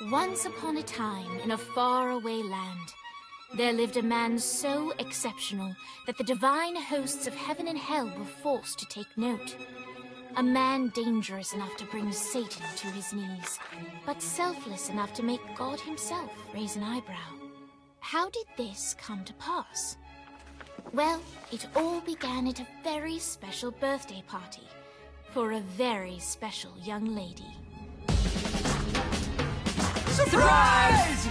Once upon a time, in a faraway land, there lived a man so exceptional that the divine hosts of heaven and hell were forced to take note. A man dangerous enough to bring Satan to his knees, but selfless enough to make God himself raise an eyebrow. How did this come to pass? Well, it all began at a very special birthday party for a very special young lady. Surprise!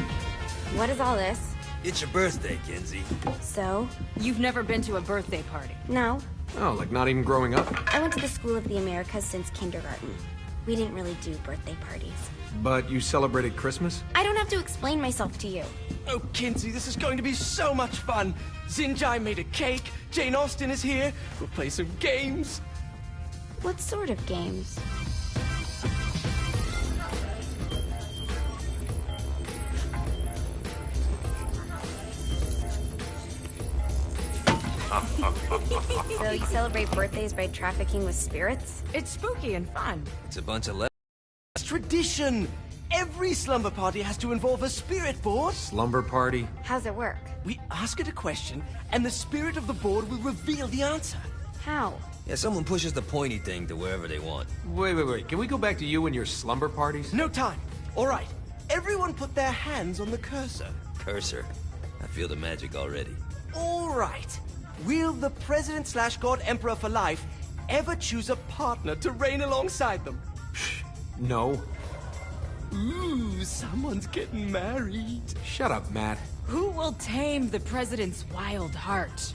What is all this? It's your birthday, Kinsey. So? You've never been to a birthday party? No. Oh, like not even growing up? I went to the School of the Americas since kindergarten. We didn't really do birthday parties. But you celebrated Christmas? I don't have to explain myself to you. Oh, Kinsey, this is going to be so much fun. Xinjai made a cake, Jane Austen is here, we'll play some games. What sort of games? So you celebrate birthdays by trafficking with spirits? It's spooky and fun. It's a bunch of It's tradition. Every slumber party has to involve a spirit board. Slumber party? How's it work? We ask it a question, and the spirit of the board will reveal the answer. How? Yeah, someone pushes the pointy thing to wherever they want. Wait. Can we go back to you and your slumber parties? No time. All right. Everyone put their hands on the cursor. Cursor. I feel the magic already. All right. Will the President/God Emperor for life ever choose a partner to reign alongside them? No. Ooh, someone's getting married. Shut up, Matt. Who will tame the president's wild heart?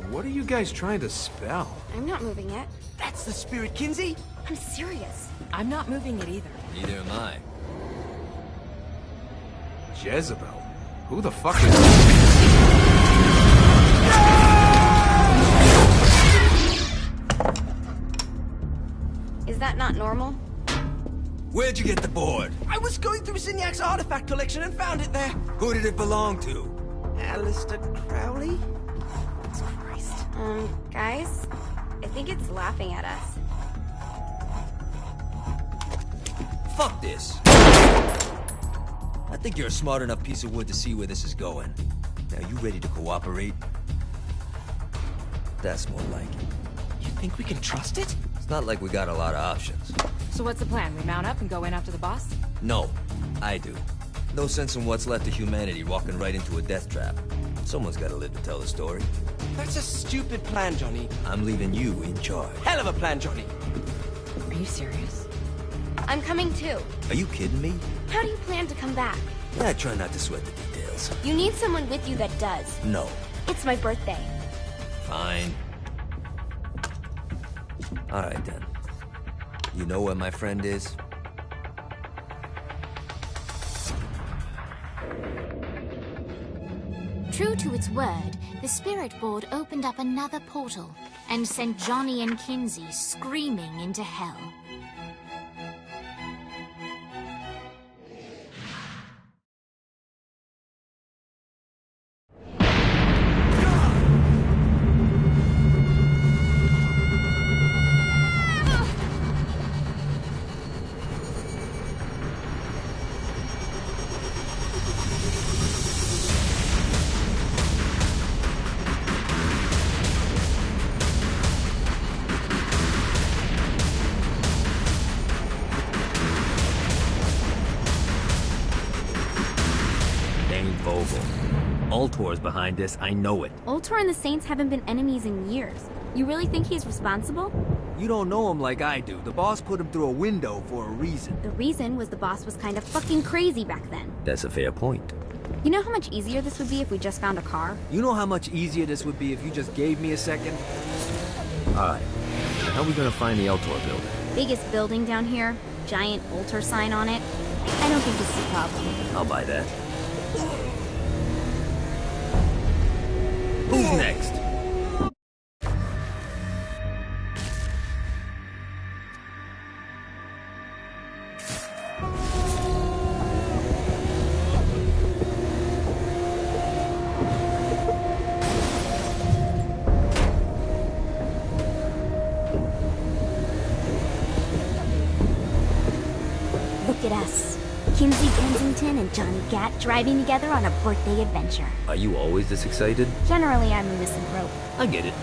What are you guys trying to spell? I'm not moving it. That's the spirit, Kinsey. I'm serious. I'm not moving it either. Neither am I. Jezebel? Who the fuck is... Is that not normal? Where'd you get the board? I was going through Zinniac's artifact collection and found it there. Who did it belong to? Alistair Crowley? Christ. Guys? I think it's laughing at us. Fuck this. I think you're a smart enough piece of wood to see where this is going. Now, you ready to cooperate? That's more like it. You think we can trust it? It's not like we got a lot of options. So what's the plan? We mount up and go in after the boss? No, I do. No sense in what's left of humanity walking right into a death trap. Someone's gotta live to tell the story. That's a stupid plan, Johnny. I'm leaving you in charge. Hell of a plan, Johnny. Are you serious? I'm coming too. Are you kidding me? How do you plan to come back? Yeah, I try not to sweat the details. You need someone with you that does. No. It's my birthday. Fine. Alright then. You know where my friend is? True to its word, the spirit board opened up another portal and sent Johnny and Kinsey screaming into hell. Ultor's behind this, I know it. Ultor and the Saints haven't been enemies in years. You really think he's responsible? You don't know him like I do. The boss put him through a window for a reason. The reason was the boss was kind of fucking crazy back then. That's a fair point. You know how much easier this would be if we just found a car? You know how much easier this would be if you just gave me a second? Alright. How are we gonna find the Ultor building? Biggest building down here, giant Ultor sign on it. I don't think this is a problem. I'll buy that. Who's next? at us. Kinsey Kensington and Johnny Gat driving together on a birthday adventure. Are you always this excited? Generally, I'm a misanthrope. I get it.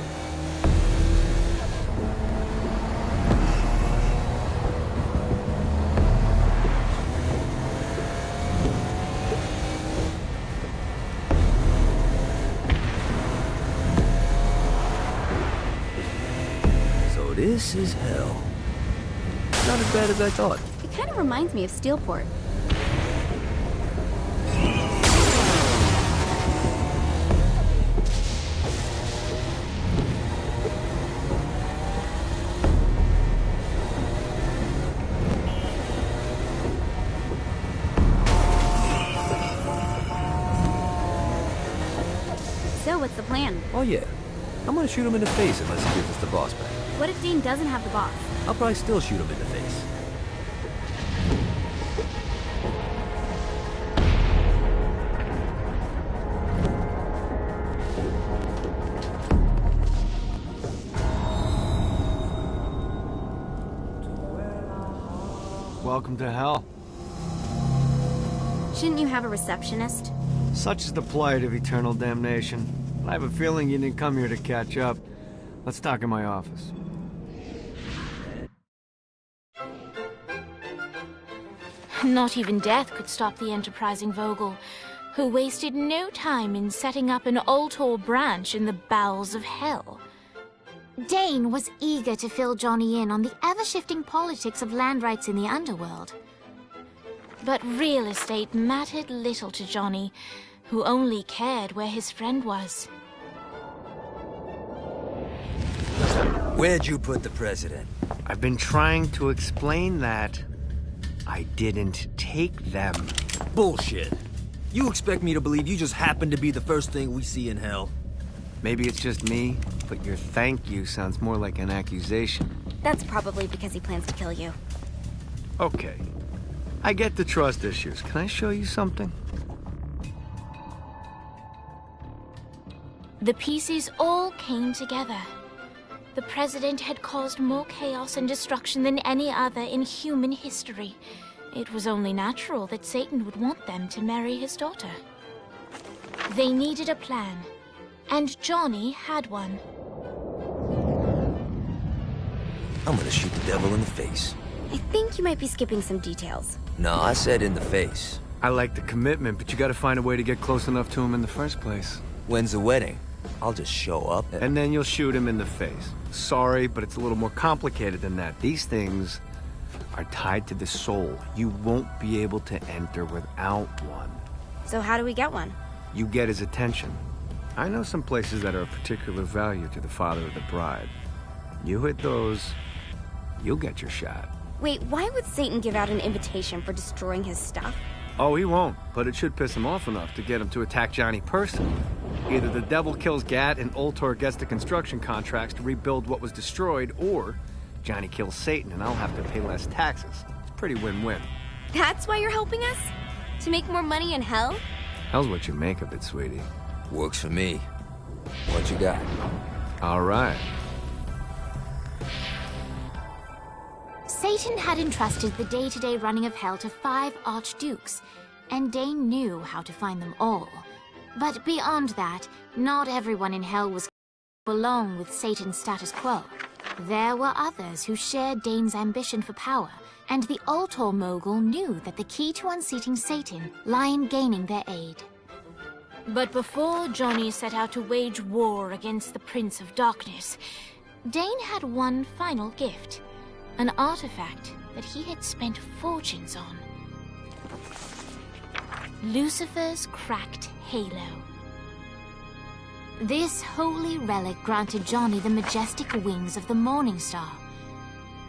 So this is hell. Not as bad as I thought. It kind of reminds me of Steelport. So, what's the plan? Oh yeah. I'm gonna shoot him in the face unless he gives us the boss back. What if Dane doesn't have the boss? I'll probably still shoot him in the face. Welcome to hell. Shouldn't you have a receptionist? Such is the plight of eternal damnation. I have a feeling you didn't come here to catch up. Let's talk in my office. Not even death could stop the enterprising Vogel, who wasted no time in setting up an Ultor branch in the bowels of hell. Dane was eager to fill Johnny in on the ever-shifting politics of land rights in the underworld. But real estate mattered little to Johnny, who only cared where his friend was. Where'd you put the president? I've been trying to explain that. I didn't take them. Bullshit. You expect me to believe you just happened to be the first thing we see in hell? Maybe it's just me, but your thank you sounds more like an accusation. That's probably because he plans to kill you. Okay. I get the trust issues. Can I show you something? The pieces all came together. The president had caused more chaos and destruction than any other in human history. It was only natural that Satan would want them to marry his daughter. They needed a plan, and Johnny had one. I'm gonna shoot the devil in the face. I think you might be skipping some details. No, I said in the face. I like the commitment, but you gotta find a way to get close enough to him in the first place. When's the wedding? I'll just show up And then you'll shoot him in the face. Sorry, but it's a little more complicated than that. These things are tied to the soul. You won't be able to enter without one. So how do we get one? You get his attention. I know some places that are of particular value to the father of the bride. You hit those, you'll get your shot. Wait, why would Satan give out an invitation for destroying his stuff? Oh, he won't, but it should piss him off enough to get him to attack Johnny personally. Either the devil kills Gat and Ultor gets the construction contracts to rebuild what was destroyed, or Johnny kills Satan and I'll have to pay less taxes. It's pretty win-win. That's why you're helping us? To make more money in hell? Hell's what you make of it, sweetie. Works for me. What you got? All right. Satan had entrusted the day-to-day running of hell to 5 archdukes, and Dane knew how to find them all. But beyond that, not everyone in hell was along with Satan's status quo. There were others who shared Dane's ambition for power, and the Ultor mogul knew that the key to unseating Satan lay in gaining their aid. But before Johnny set out to wage war against the Prince of Darkness, Dane had one final gift, an artifact that he had spent fortunes on. Lucifer's cracked halo. This holy relic granted Johnny the majestic wings of the Morning Star.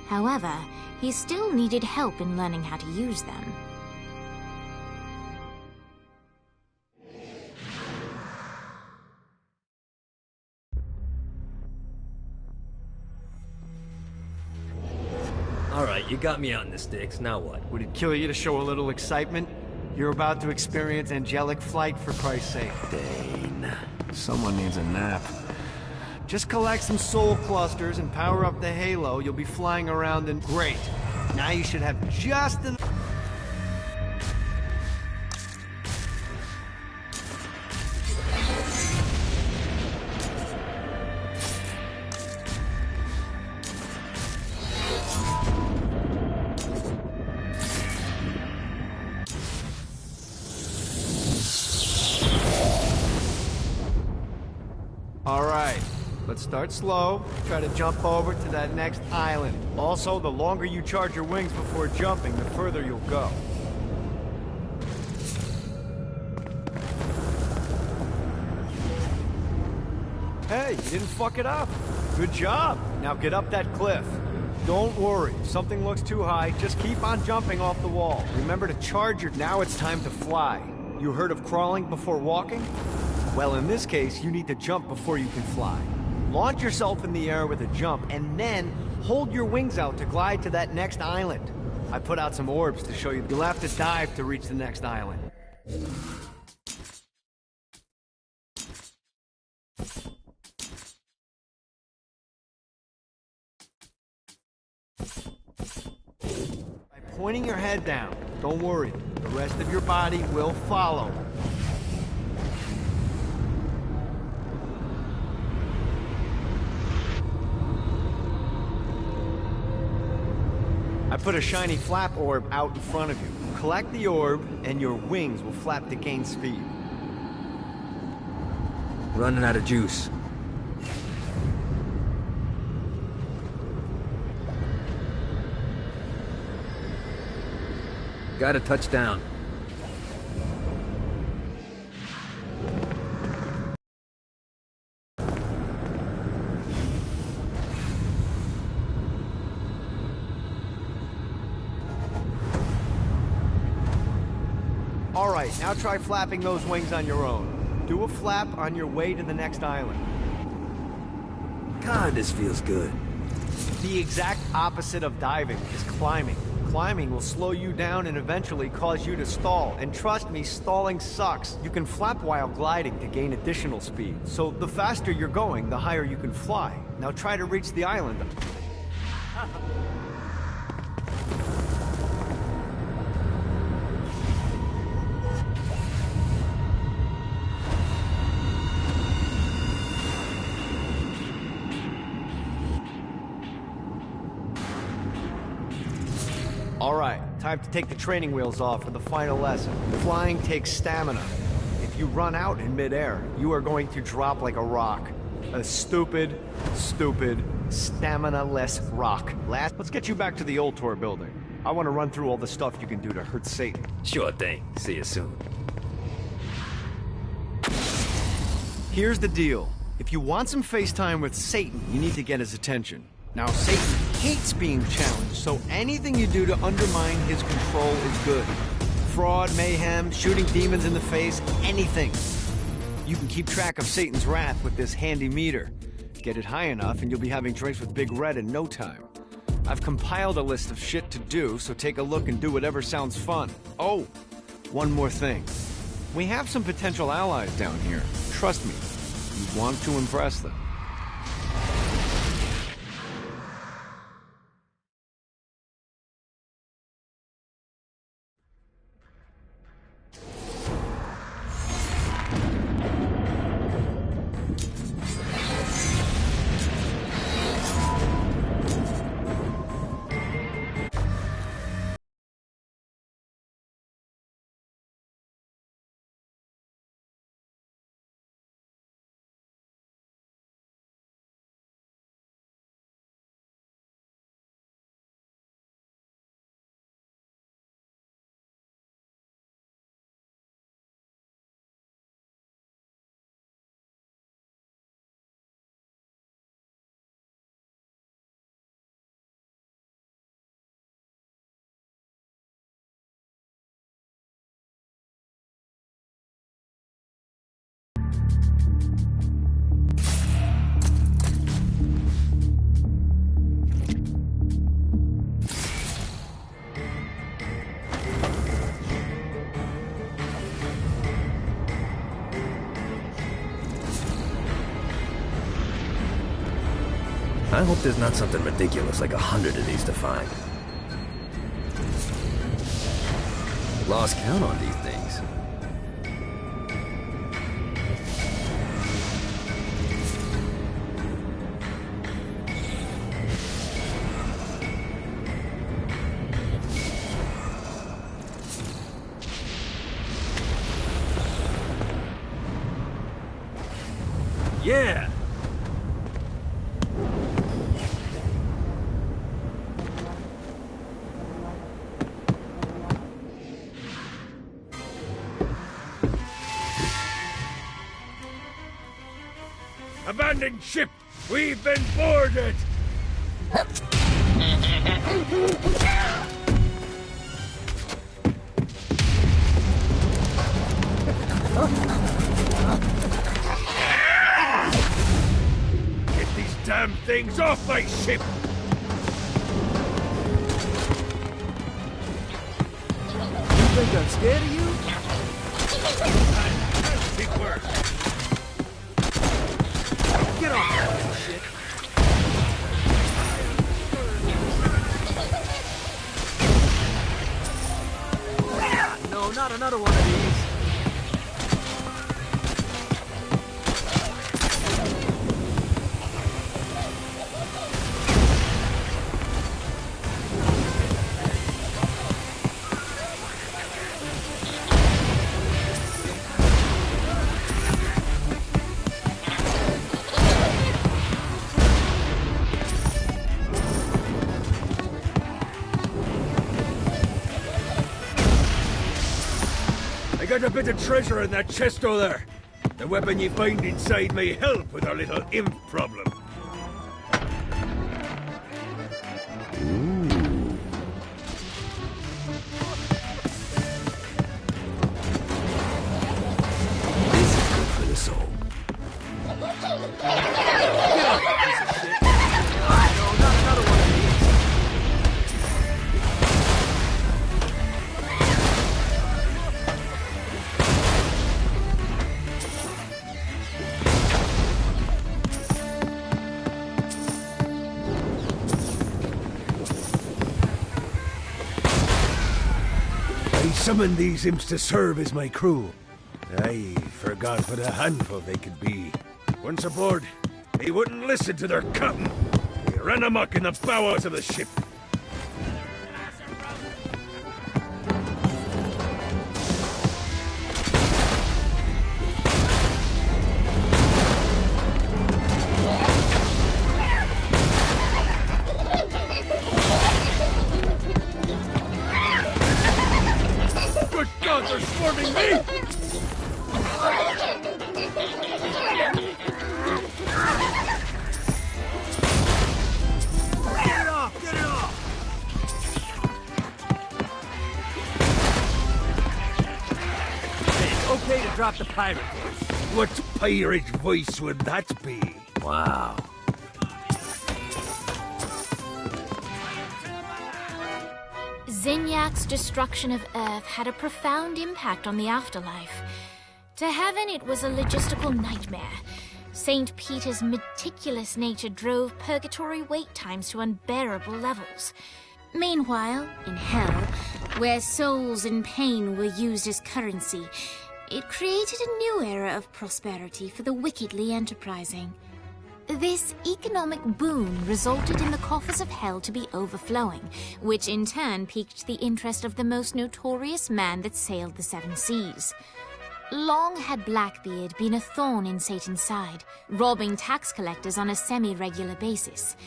However, he still needed help in learning how to use them. Alright, you got me out in the sticks, now what? Would it kill you to show a little excitement? You're about to experience angelic flight, for Christ's sake. Dane. Someone needs a nap. Just collect some soul clusters and power up the halo. You'll be flying around and... Great. Now you should have just enough... Let's start slow. Try to jump over to that next island. Also, the longer you charge your wings before jumping, the further you'll go. Hey, you didn't fuck it up. Good job. Now get up that cliff. Don't worry, if something looks too high, just keep on jumping off the wall. Remember to charge your... Now it's time to fly. You heard of crawling before walking? Well, in this case, you need to jump before you can fly. Launch yourself in the air with a jump, and then hold your wings out to glide to that next island. I put out some orbs to show you. You'll have to dive to reach the next island. By pointing your head down, don't worry, the rest of your body will follow. I put a shiny flap orb out in front of you. Collect the orb, and your wings will flap to gain speed. Running out of juice. Got a touchdown. All right, now try flapping those wings on your own. Do a flap on your way to the next island. God, this feels good. The exact opposite of diving is climbing. Climbing will slow you down and eventually cause you to stall. And trust me, stalling sucks. You can flap while gliding to gain additional speed. So the faster you're going, the higher you can fly. Now try to reach the island. All right, time to take the training wheels off for the final lesson. Flying takes stamina. If you run out in midair, you are going to drop like a rock. A stupid, stamina-less rock. Let's get you back to the old tour building. I want to run through all the stuff you can do to hurt Satan. Sure thing. See you soon. Here's the deal. If you want some FaceTime with Satan, you need to get his attention. Now, Satan hates being challenged, so anything you do to undermine his control is good. Fraud, mayhem, shooting demons in the face, anything. You can keep track of Satan's wrath with this handy meter. Get it high enough and you'll be having drinks with Big Red in no time. I've compiled a list of shit to do, so take a look and do whatever sounds fun. Oh, one more thing. We have some potential allies down here. Trust me, you want to impress them. I hope there's not something ridiculous like 100 of these to find. Lost count on these things. Yeah! Abandoned ship! We've been boarded! Get these damn things off my ship! You think I'm scared of you? Big word. Get off, shit. No, not another one of these. I got a bit of treasure in that chest over there. The weapon you find inside may help with our little imp problem. This is good for the soul. Get off, piece of shit. No, not another one of these. I summoned these imps to serve as my crew. I forgot what a handful they could be. Once aboard, they wouldn't listen to their captain. They ran amok in the bowels of the ship. Good God, they're swarming me! Get it off, get it off. It's okay to drop the pirate voice. What pirate voice would that be? Wow. Zinyak's destruction of Earth had a profound impact on the afterlife. To heaven, it was a logistical nightmare. St. Peter's meticulous nature drove purgatory wait times to unbearable levels. Meanwhile, in hell, where souls in pain were used as currency, it created a new era of prosperity for the wickedly enterprising. This economic boom resulted in the coffers of hell to be overflowing, which in turn piqued the interest of the most notorious man that sailed the seven seas. Long had Blackbeard been a thorn in Satan's side, robbing tax collectors on a semi-regular basis.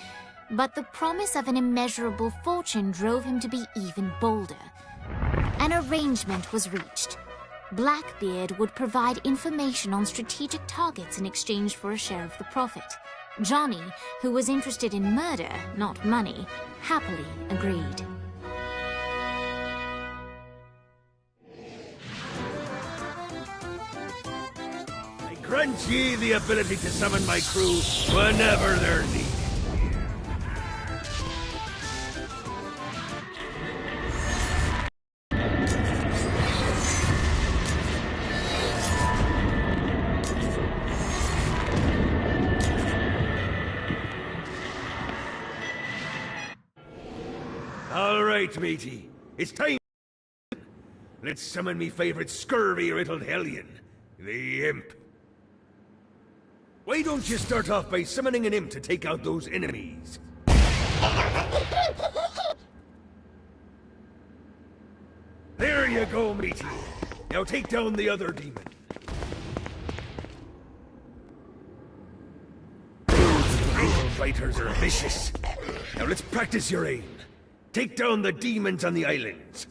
But the promise of an immeasurable fortune drove him to be even bolder. An arrangement was reached. Blackbeard would provide information on strategic targets in exchange for a share of the profit. Johnny, who was interested in murder, not money, happily agreed. I grant ye the ability to summon my crew whenever they're needed. All right, matey. It's time. Let's summon me favorite scurvy-riddled hellion, the imp. Why don't you start off by summoning an imp to take out those enemies? There you go, matey. Now take down the other demon. Those little fighters are vicious. Now let's practice your aim. Take down the demons on the islands.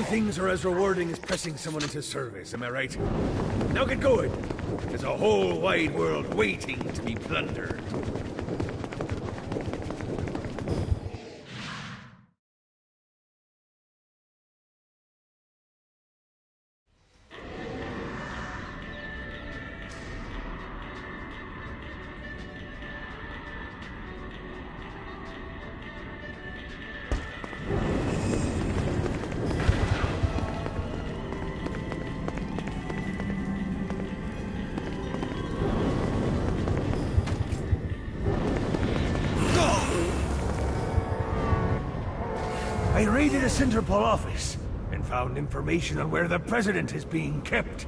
things are as rewarding as pressing someone into service, am I right? Now get going. There's a whole wide world waiting to be plundered. I raided a Centerpol office and found information on where the president is being kept.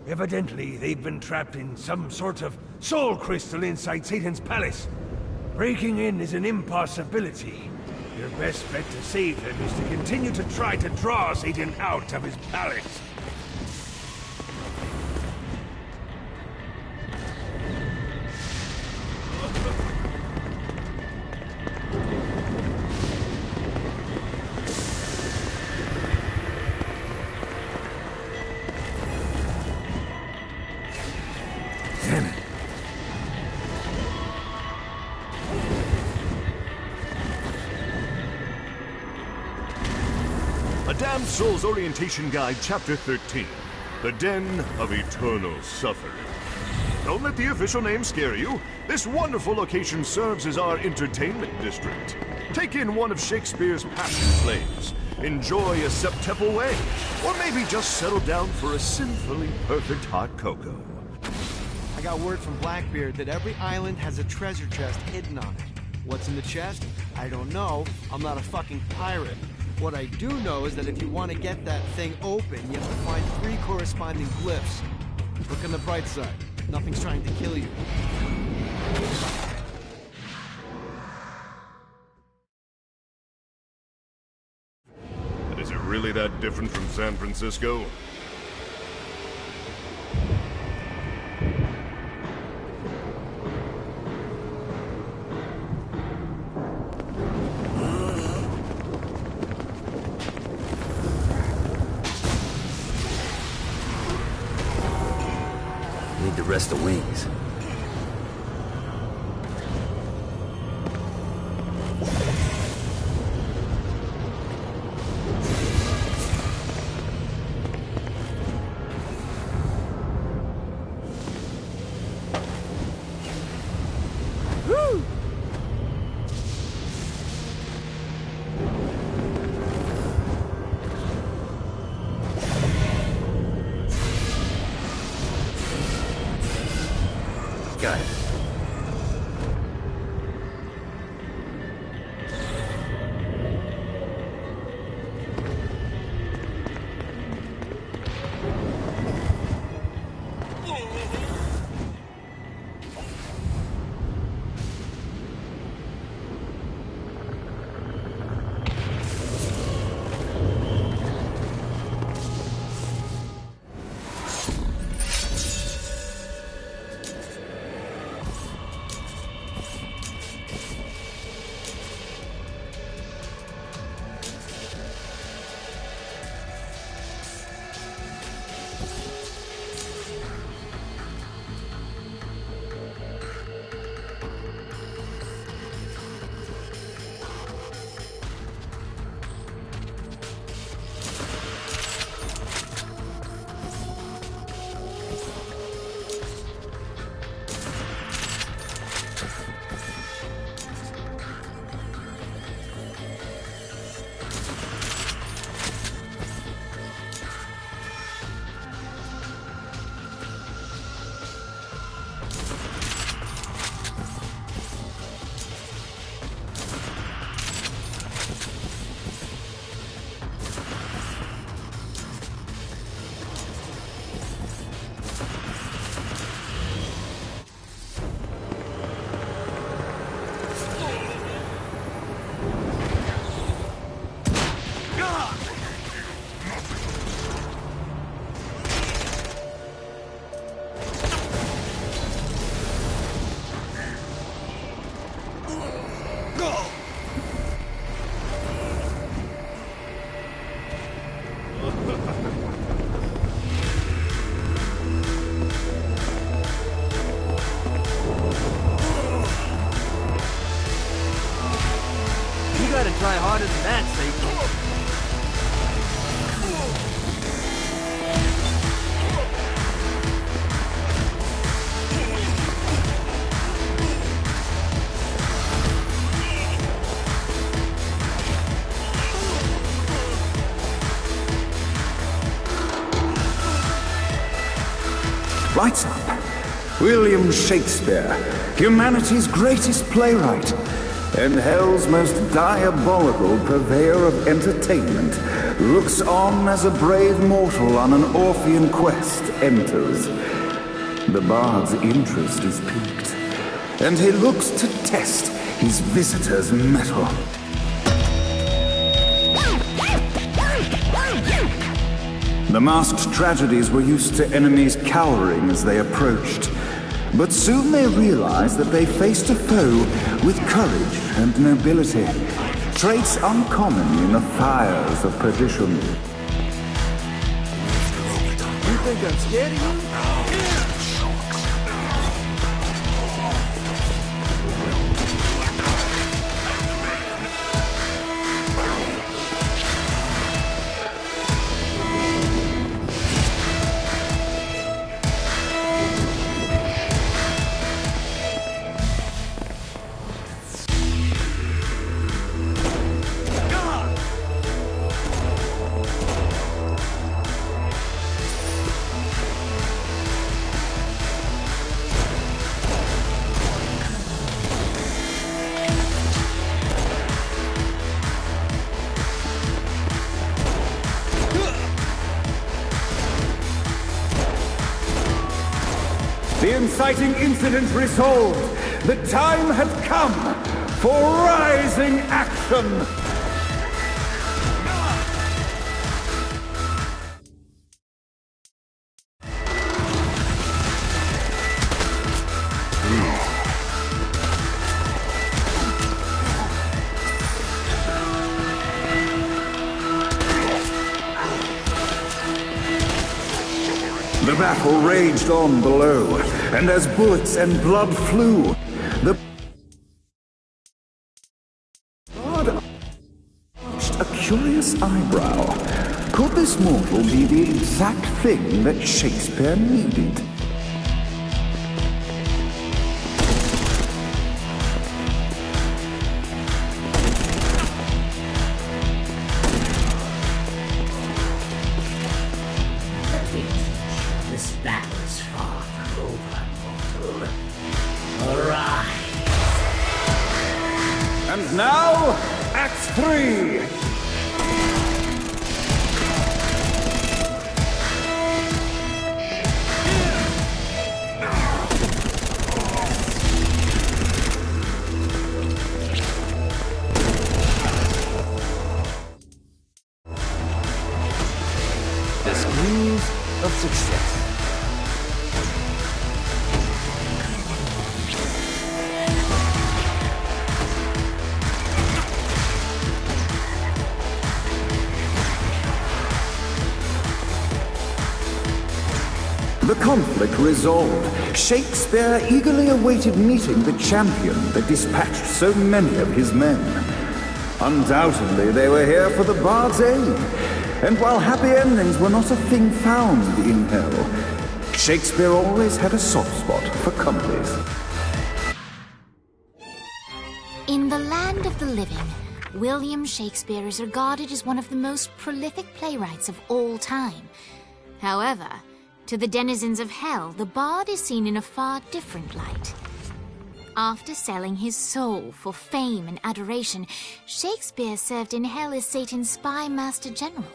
Evidently, they've been trapped in some sort of soul crystal inside Satan's palace. Breaking in is an impossibility. Your best bet to save him is to continue to try to draw Satan out of his palace. Damn it. A Damned Soul's Orientation Guide, Chapter 13. The Den of Eternal Suffering. Don't let the official name scare you. This wonderful location serves as our entertainment district. Take in one of Shakespeare's passion plays. Enjoy a septuple way. Or maybe just settle down for a sinfully perfect hot cocoa. I got word from Blackbeard that every island has a treasure chest hidden on it. What's in the chest? I don't know. I'm not a fucking pirate. What I do know is that if you want to get that thing open, you have to find 3 corresponding glyphs. Look on the bright side. Nothing's trying to kill you. Is it really that different from San Francisco? Need to rest the wings. Got it. Lights up. William Shakespeare, humanity's greatest playwright, and hell's most diabolical purveyor of entertainment, looks on as a brave mortal on an Orphean quest enters. The bard's interest is piqued, and he looks to test his visitor's mettle. The masked tragedies were used to enemies cowering as they approached. But soon they realized that they faced a foe with courage and nobility, traits uncommon in the fires of perdition. You think I'm scared of you? The inciting incident resolved. The time had come for rising action. The battle raged on below, and as bullets and blood flew, the bard arched a curious eyebrow. Could this mortal be the exact thing that Shakespeare needed? This battle's far from over, mortal. Arise! And now, Act 3! The squeeze of success. The conflict resolved, Shakespeare eagerly awaited meeting the champion that dispatched so many of his men. Undoubtedly, they were here for the bard's aid, and while happy endings were not a thing found in hell, Shakespeare always had a soft spot for comedies. In the land of the living, William Shakespeare is regarded as one of the most prolific playwrights of all time. However, to the denizens of hell, the bard is seen in a far different light. After selling his soul for fame and adoration, Shakespeare served in hell as Satan's spy master general.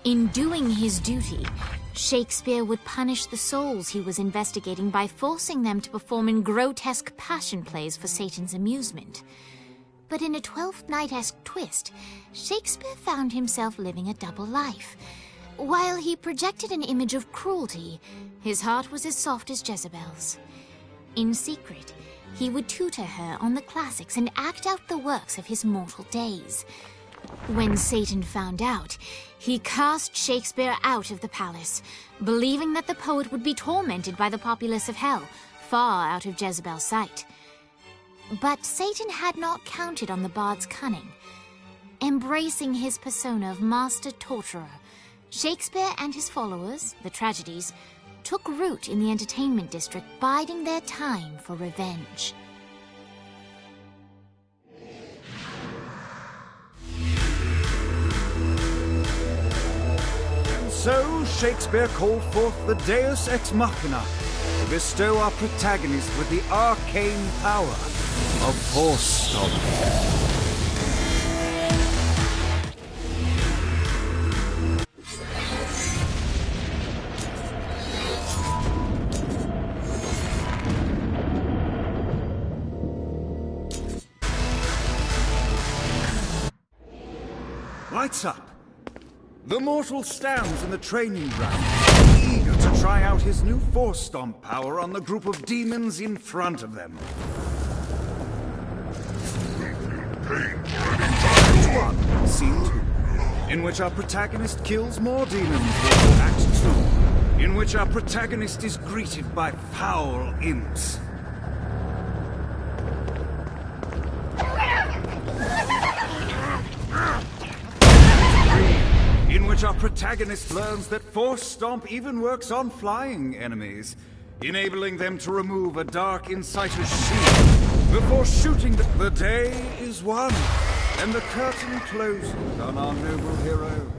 In doing his duty, Shakespeare would punish the souls he was investigating by forcing them to perform in grotesque passion plays for Satan's amusement. But in a Twelfth Night-esque twist, Shakespeare found himself living a double life. While he projected an image of cruelty, his heart was as soft as Jezebel's. In secret, he would tutor her on the classics and act out the works of his mortal days. When Satan found out, he cast Shakespeare out of the palace, believing that the poet would be tormented by the populace of hell, far out of Jezebel's sight. But Satan had not counted on the bard's cunning. Embracing his persona of master torturer, Shakespeare and his followers, the tragedies, took root in the entertainment district, biding their time for revenge. So Shakespeare called forth the Deus Ex Machina to bestow our protagonist with the arcane power of Force Stomp. Lights up. The mortal stands in the training ground, eager to try out his new Force Stomp power on the group of demons in front of them. Scene 2, in which our protagonist kills more demons. Act 2, in which our protagonist is greeted by foul imps. In which our protagonist learns that Force Stomp even works on flying enemies, enabling them to remove a Dark Inciter's shield before shooting them. The day is won, and the curtain closes on our noble hero.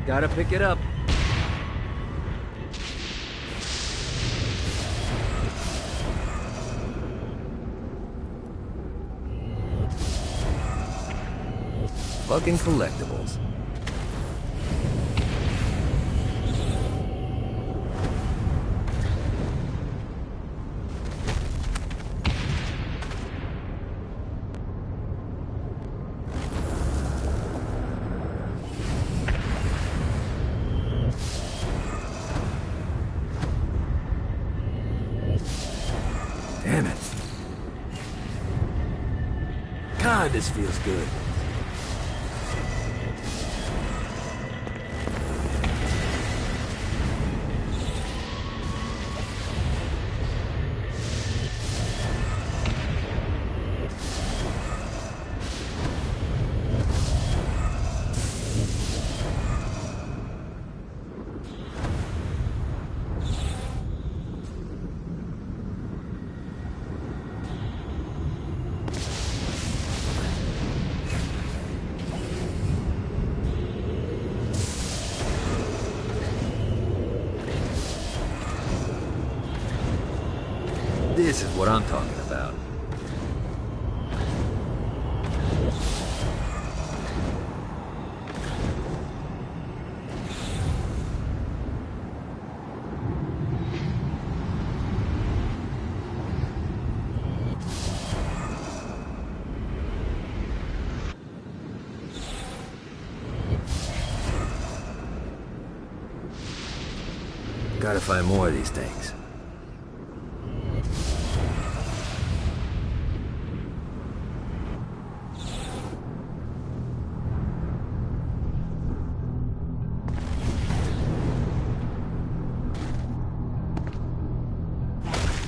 Gotta pick it up. Fucking collectibles. Damn it. God, this feels good. This is what I'm talking about. Gotta find more of these things.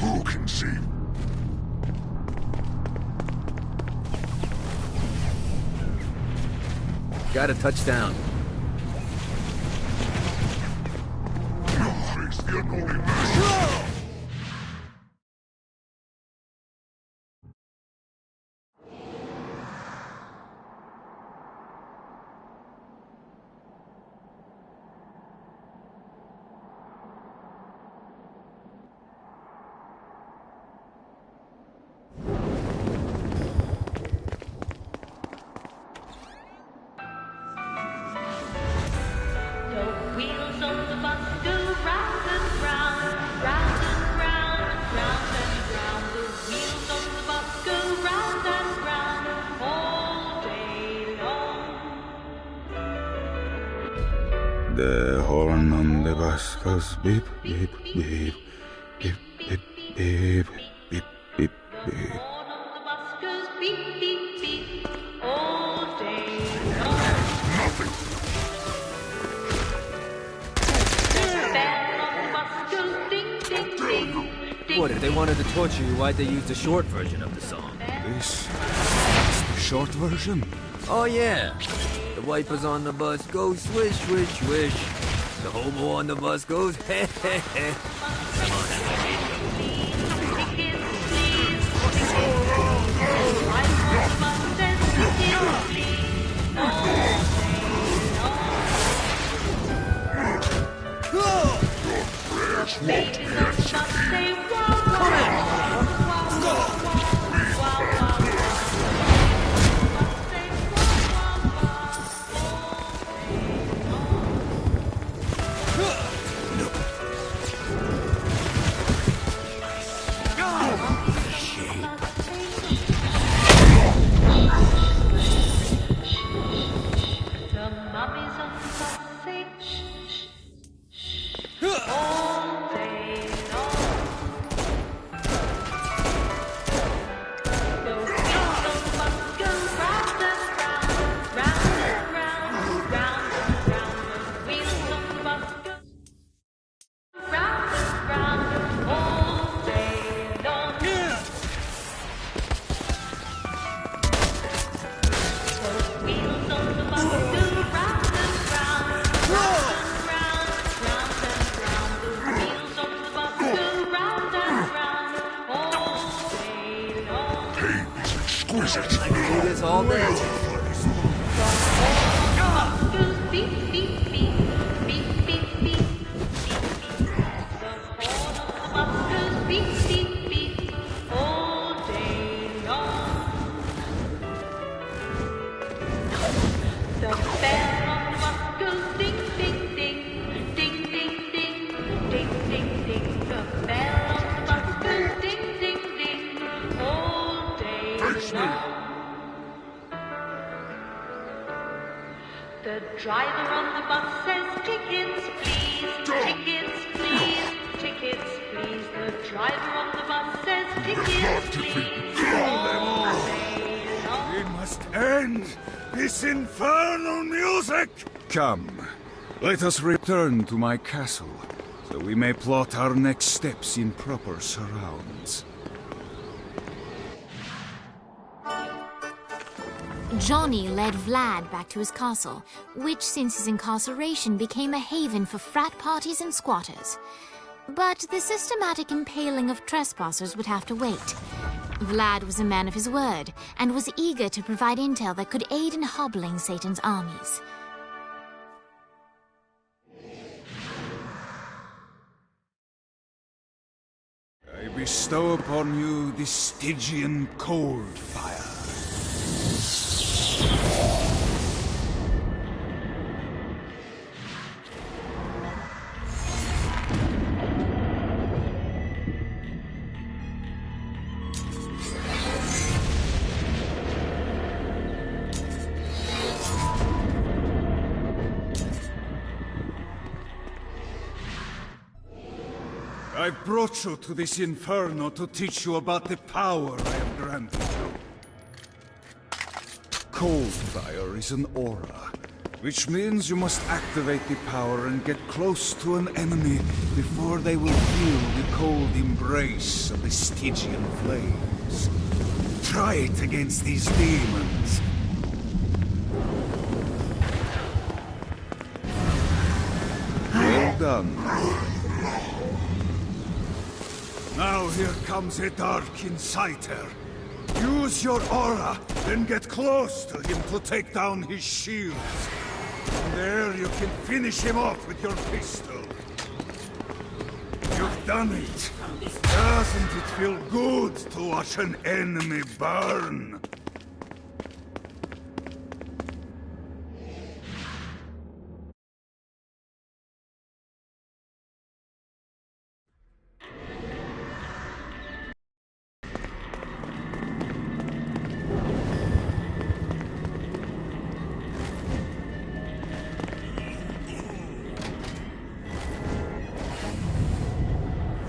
Who can see? Got a touchdown. Face the unholy master. The horn on the bus goes beep, beep, beep, beep, beep, beep, beep, beep, beep. What, if they wanted to torture you, why'd they use the short version of the song? This is the short version. Oh yeah. The wipers on the bus go swish, swish, swish. The hobo on the bus goes heh, heh, heh. Come on, Exquisite. I can do this all day. The driver on the bus says tickets, please, tickets, please, tickets, please. The driver on the bus says tickets, please. We must end this infernal music! Come, let us return to my castle, so we may plot our next steps in proper surrounds. Johnny led Vlad back to his castle, which since his incarceration became a haven for frat parties and squatters. But the systematic impaling of trespassers would have to wait. Vlad was a man of his word, and was eager to provide intel that could aid in hobbling Satan's armies. I bestow upon you the Stygian cold fire. I've brought you to this inferno to teach you about the power I have granted you. Cold fire is an aura, Which means you must activate the power and get close to an enemy before they will feel the cold embrace of the Stygian flames. Try it against these demons. Well done. Now here comes a dark inciter. Use your aura, then get close to him to take down his shields. From there you can finish him off with your pistol. You've done it. Doesn't it feel good to watch an enemy burn?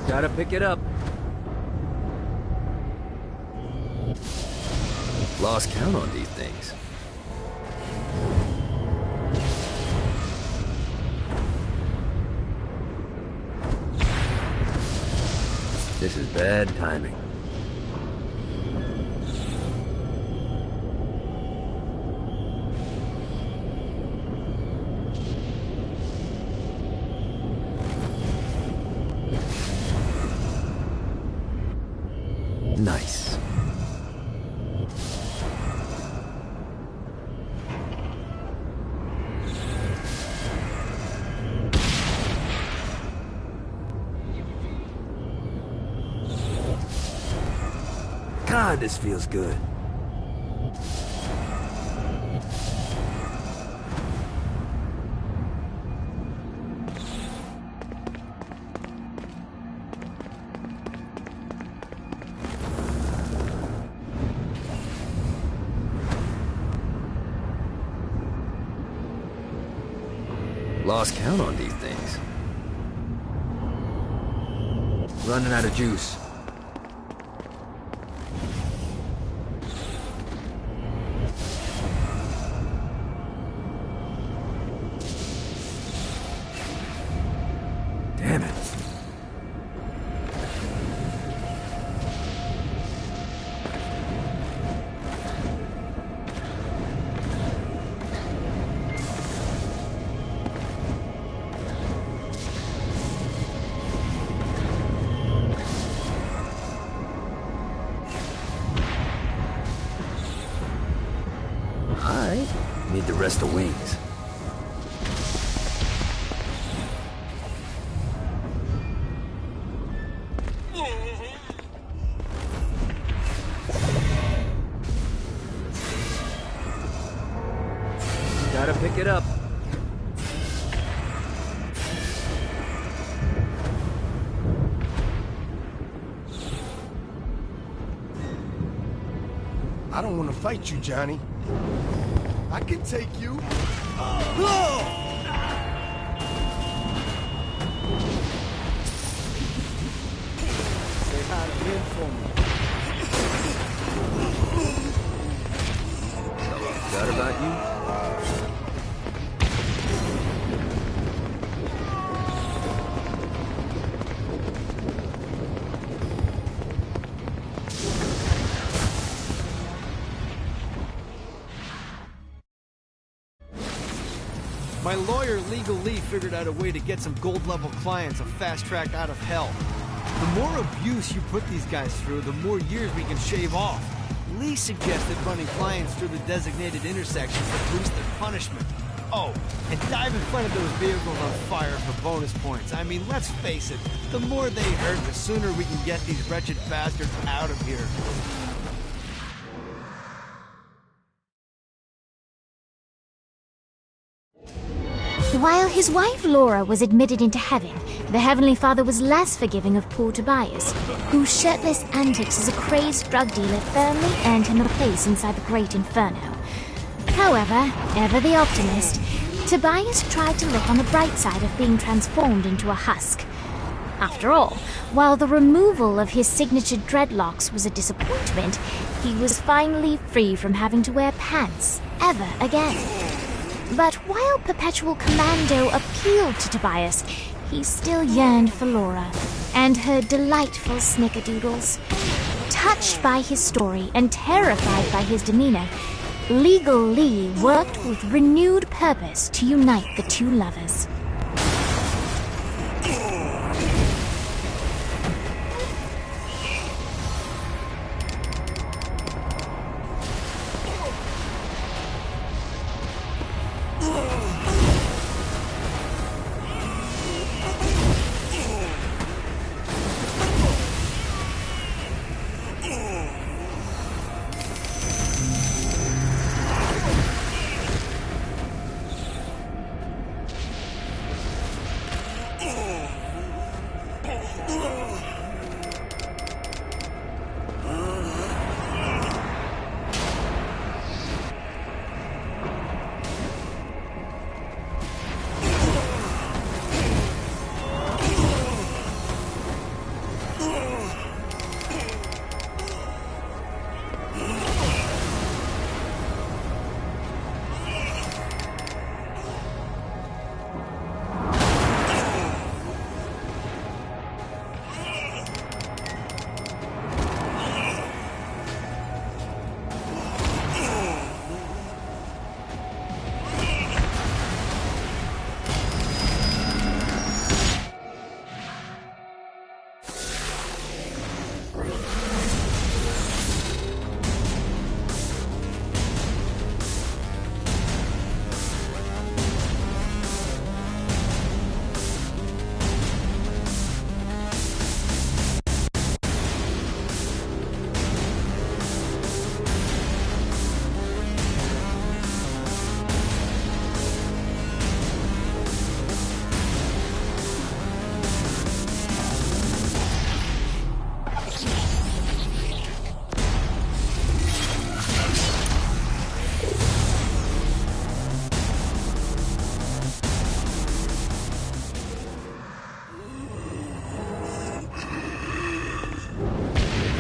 Gotta pick it up. Lost count on these things. This is bad timing. Nice. God, this feels good. Lost count on these things. Running out of juice. Damn it. I need the rest of wings. Gotta pick it up. I don't want to fight you, Johnny. I can take you. Say hi to him for me. Forgot about you? My lawyer, Legal Lee, figured out a way to get some gold-level clients a fast track out of hell. The more abuse you put these guys through, the more years we can shave off. Lee suggested running clients through the designated intersections to boost their punishment. Oh, and dive in front of those vehicles on fire for bonus points. I mean, let's face it, the more they hurt, the sooner we can get these wretched bastards out of here. While his wife Laura was admitted into heaven, the Heavenly Father was less forgiving of poor Tobias, whose shirtless antics as a crazed drug dealer firmly earned him a place inside the Great Inferno. However, ever the optimist, Tobias tried to look on the bright side of being transformed into a husk. After all, while the removal of his signature dreadlocks was a disappointment, he was finally free from having to wear pants ever again. But while Perpetual Commando appealed to Tobias, he still yearned for Laura and her delightful snickerdoodles. Touched by his story and terrified by his demeanor, Legal Lee worked with renewed purpose to unite the two lovers.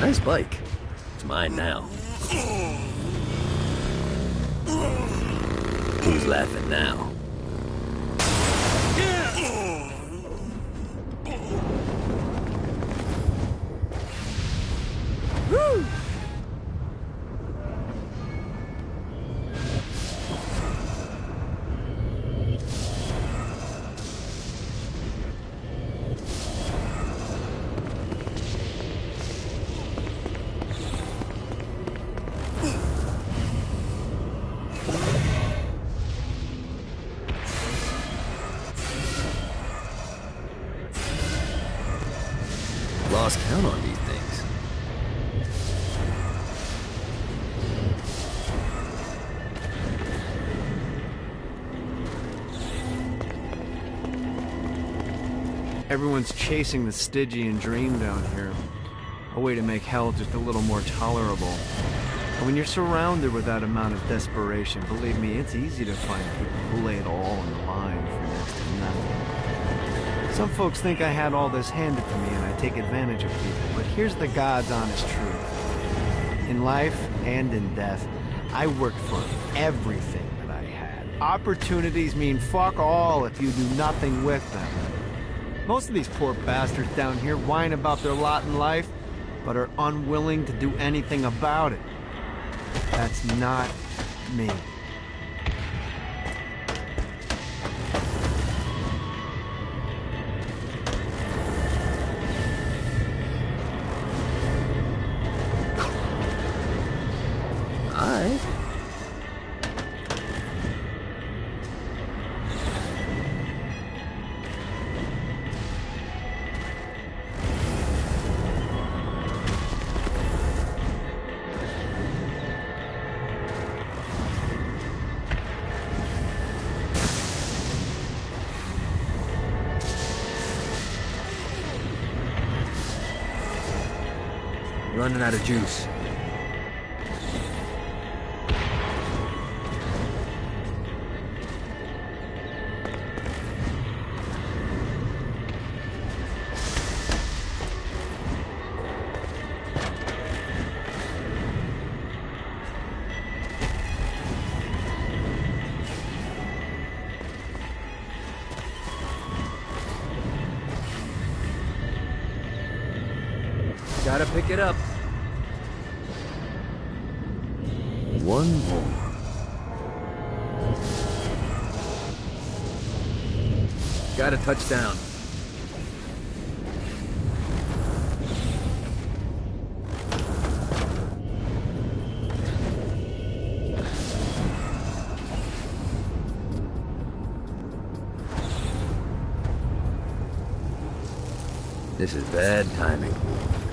Nice bike. It's mine now. Who's laughing now? Woo! Lost count on these things. Everyone's chasing the Stygian dream down here. A way to make hell just a little more tolerable. And when you're surrounded with that amount of desperation, believe me, it's easy to find people who lay it all on the line for next to nothing. Some folks think I had all this handed to me and I take advantage of people, but here's the God's honest truth. In life and in death, I worked for everything that I had. Opportunities mean fuck all if you do nothing with them. Most of these poor bastards down here whine about their lot in life, but are unwilling to do anything about it. That's not me. Running out of juice. Gotta pick it up. One more. Got a touchdown. This is bad timing.